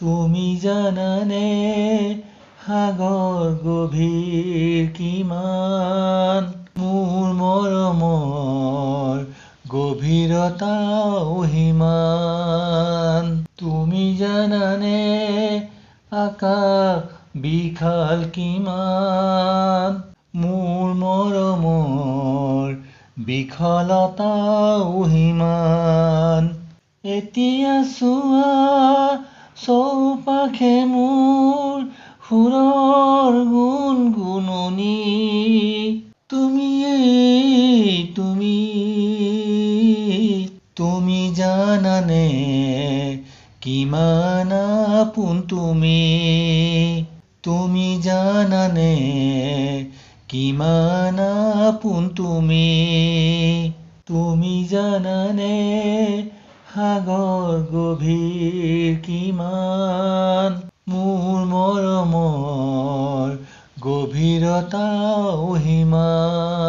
তুমি জানানে সাগৰ গভীৰ কিমান মোৰ মৰমৰ গভীৰতা অহিমান তুমি জানানে আকাশ বিশাল কিমান মোৰ মৰমৰ বিশালতা অহিমান এতিয়া চোৱা চৌপাশে মোৰ সুৰৰ গুণগুণনি তুমি জানানে কিমান আপোন তুমি জানানে কিমান আপোন তুমি জানানে সাগৰ গভীৰ কিমান মোৰ মৰমৰ গভীৰতা অহিমান